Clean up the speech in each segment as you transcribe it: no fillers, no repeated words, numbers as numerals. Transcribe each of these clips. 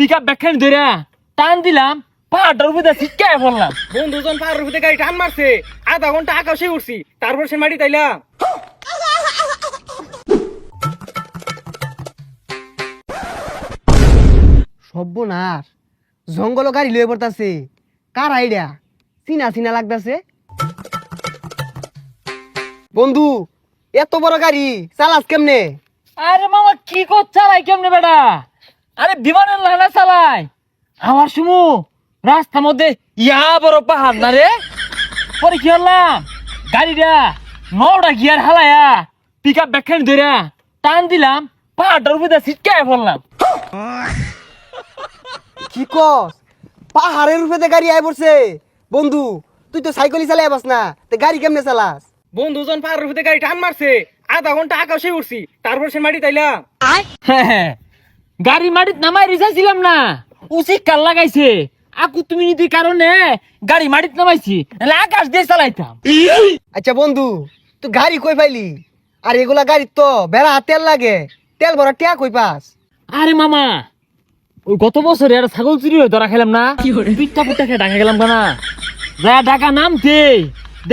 Pickup ব্যাখ্যান ধরে টান দিলাম, পাহাড়টার উপরে ছিটকায় পড়লাম। বন্ধুজন পাহাড়ের উপরে গাড়ি টান মারছে, আধা ঘন্টা আকাশে উঠছি, তারপর সে মাটি তাইলাম। সর্বনাশ, জঙ্গল গাড়ি লয়ে পড়তাছে। কার আইডিয়া? চিনা চিনা লাগতাছে। বন্ধু, এত বড় গাড়ি চালাস কেমনে? আরে মামা কি কর চালাই কেমনে বেটা? আরে বিমানের লাইনা চালাই। আমার সুমু রাস্তার মধ্যে ইয়া বড় পাহাড় না রে। পরে কি হলাম, গাড়িটা 9টা গিয়ার হালায়া পিকআপ ব্যাখ্যান ধরে টান দিলাম, পাহাড়টার উপরে ছিটকায় পড়লাম। কি কস? পাহাড়ের উপরে গাড়ি আই পড়ছে। বন্ধু, তুই তো সাইকেলই চালাই পাস না, তে গাড়ি কেমনে চালাস? বন্ধুজন পাহাড়ের উপরে গাড়ি টান মারছে, আধা ঘন্টা আকাশে উঠছি, তারপর সে মাটি তাইলাম। গাড়ি মাটিত নামাই রিসাইছিলাম না, উচিত কাল লাগাইছে। আকু তুমি নিতে কারণে গাড়ি মাটিত নামাইছি, নাহলে আকাশ দিয়ে চালাইতাম। আচ্ছা বন্ধু, তুই গাড়ি কই পাইলি? আর এগুলা গাড়ি তো বেড়া তেল লাগে, তেল ভরা টিয়া কই পাস? আরে মামা, ওই গত বছরে একটা ছাগল চুরি হয়ে ধরা খেলাম না, পিঠটা পুট্টা খেয়ে ঢাকা গেলাম না। যা ঢাকা নামতে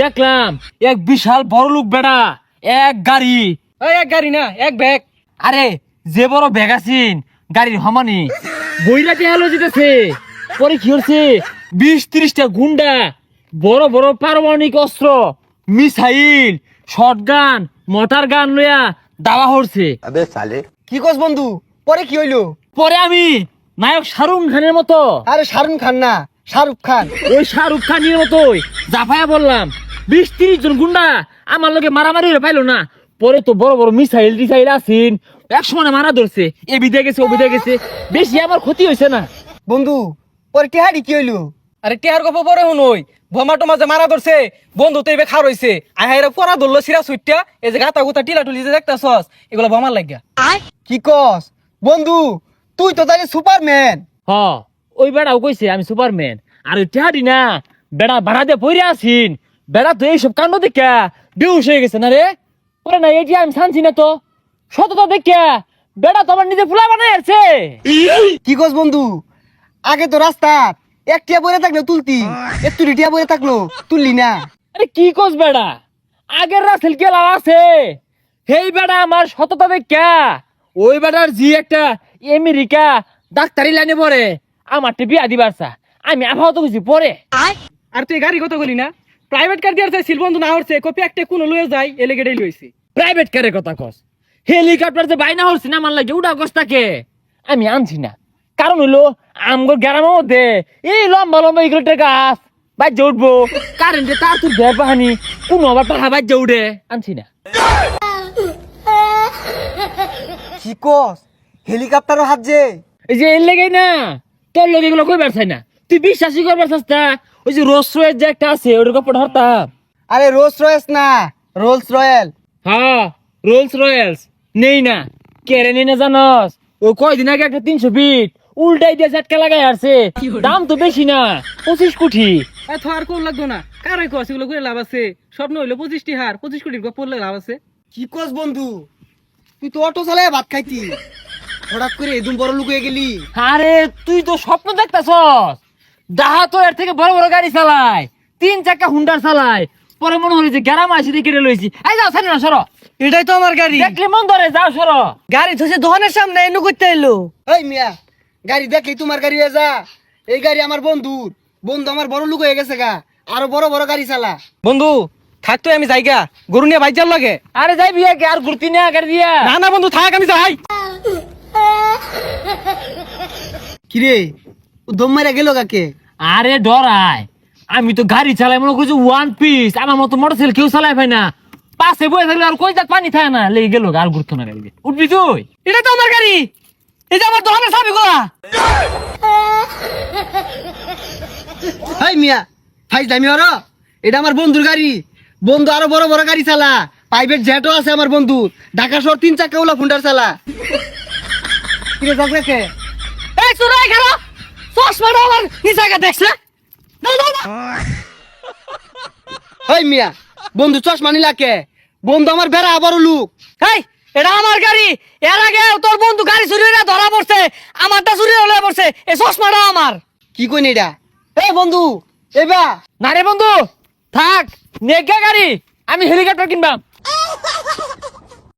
দেখলাম এক বিশাল বড় লোক বেড়া এক গাড়ি। এই এক গাড়ি না, এক ব্যাগ। আরে যে বড় ব্যাগ আছিন গাড়ির হমানি বইরাতে আলো যেতেছে। পরে কি হচ্ছে, 20-30টা গুন্ডা বড় বড় পারমাণবিক অস্ত্র, মিসাইল, শটগান, মোটর গান লইয়া দাওয়া হচ্ছে। কি কস বন্ধু? পরে কি হইলো? পরে আমি নায়ক শাহরুখ খানের মতো, আরে শাহরুখ খান না, শাহরুখ খান। ওই শাহরুখ খানের মতোই জাফায়া বললাম। 20-30 জন গুন্ডা আমার লগে মারামারি হয়ে পাইলো না। পরে তো বড় বড় মিসাইল টিসাইল আসিন, এক সময় মারা ধরছে, এ বিদে গেছে ও বিদে গেছে, বেশি আমার ক্ষতি হয়েছে না। বন্ধু, পরে টিহাড়ি কি হইলো? আরে টিয়ার গপ পরে শুনই, বোমাটো মাঝে মারা ধরছে, বন্ধু তো এবার খার হইছে, আহাইরা পরা ধরলো সিরা সুইটটা, এই যে গাতা গুতা টিলা টুলি যে দেখতাছস, এগুলো বোমার লাগিয়া। কি কস? বন্ধু, তুই তো তাহলে সুপারম্যান। হ, ওই বেড়াও কইছে আমি সুপারম্যান। আর ওই টেহাডি না বেড়া ভাড়া দিয়ে পড়ে আসিন, বেড়া তো এইসব কাণ্ড দেখা বেউস হয়ে গেছে না রে। পরে না এটি আমি শানছি না তো, সততা দেখা বেড়া তো আমার নিজে ফুলা বানাই আছে। কি কস বন্ধু? আগে তো রাস্তা এক টিয়া পরে থাকলো তুলতি, একটু টিয়া পরে থাকলো তুললি না। আরে কি কস বেড়া, আগের রাসেল কেলা আছে, সেই বেড়া আমার সততা দেখা ওই বেড়ার জি একটা আমেরিকা ডাক্তারি লাইনে পড়ে আমার বিয়া দিবার চা, আমি আবহাওয়া তো বুঝি পরে। আর তুই গাড়ি কত গলি না, প্রাইভেট কার দিয়ে চাইছিল, বন্ধু না হচ্ছে কপি একটা কোনো লয়ে যায়, এলে গেড়ে লইছি। প্রাইভেট কারের কথা কস, হেলিকপ্টার যে বাইনা হচ্ছে না আমার লাগে উড়া কষ্টাকে আমি আনছি না। কারণ হইলো আমগো গ্রামের মধ্যে এই লম্বা লম্বা ইগলেটের গাছ বাজ্যে উঠবো, কারেন্টে তার তোর ভের পাহানি কোনো আবার পাহা বাজ্যে উঠে, আনছি না। কি কস? হেলিকপ্টারও হাত যে? এই যে এর লেগেই না তোর লোক এগুলো কইবার চাই না, তুই বিশ্বাসই করবার চাস না। ওই যে রোজ রয়ের যে একটা আছে ওর কাপড় হরতাম। আরে রোলস রয়েস না, রোলস রয়েল। হ্যাঁ, রোলস রয়েলস নেই না, কেড়ে নেই না জানস। ও কয়দিন আগে একটা 300 ফিট উল্টাই দিয়ে ঝাটকা লাগাই আসছে, দাম তো বেশি না, 25 কোটি। এত আর কোন লাগতো না, কারে কস এগুলো করে লাভ আছে? স্বপ্ন হইলো 25টি হার, 25 কোটির গপ পড়লে লাভ আছে। কি কস বন্ধু? তুই তো অটো চালায় ভাত খাইতি, হঠাৎ করে এদম বড় লোক হয়ে গেলি। আরে তুই তো স্বপ্ন দেখতাছস, দাহা তো এর থেকে বড় বড় গাড়ি চালায়, 3 চাকা হুন্ডার চালায়। পরে মনে হলো যে গ্যারাম আসি দিয়ে কেটে লইছি। এই যাও সারি না সরো, এটাই তো আমার গাড়ি। দেখলে মন ধরে, যাও সরো। গাড়ি ধসে দোকানের সামনে এনে করতে এলো। এই মিয়া, গাড়ি দেখলি তোমার গাড়ি হয়ে যা। এই গাড়ি আমার বন্ধুর, বন্ধু আমার বড় লোক হয়ে গেছে গা, আরো বড় বড় গাড়ি চালা। বন্ধু থাকতো আমি যাইগা, গরু নিয়ে বাইক যাওয়ার লাগে। আরে যাই বিয়া কে আর ঘুরতি না গাড়ি দিয়া। না না বন্ধু থাক, আমি যাই। কিরে, ও দম মারা গেল কাকে? আরে ডরাই, আমি তো গাড়ি চালাই মনে করছি ওয়ান পিস, আমার মতো মোটরসাইকেল কেউ চালাই পাই না। পাশে বয়ে থাকলে আর কই যাক পানি থাকে না, লেগে গেল আর ঘুরতো না গাড়ি দিয়ে। উঠবি তুই? এটা তো আমার গাড়ি, এই যে আমার দোকানের চাবি গোলা। এই মিয়া, ফাইজ দামি হরো, এটা আমার বন্ধুর গাড়ি। বন্ধু আরো বড় বড় গাড়ি চালা, প্রাইভেট জেটও আছে আমার বন্ধু, ঢাকা শহর 3 চাকা ওলা ফুন্ডার চালা। কিরে যাক রেখে? এই চুরাই খেলো, চশমাটা আমার নিচাকে দেখছে। এই মিয়া, বন্ধু চশমা নিলা কে? বন্ধু আমার বেড়া বড় লোক। এই এটা আমার গাড়ি। এর আগে তোর বন্ধু গাড়ি চুরি হয়ে ধরা পড়ছে, আমারটা চুরি হলে পড়ছে। এই চশমাটা আমার। কি কইন এটা? এই বন্ধু, এবা না রে বন্ধু, থাক নেগা গাড়ি, আমি হেলিকপ্টার কিনবাম।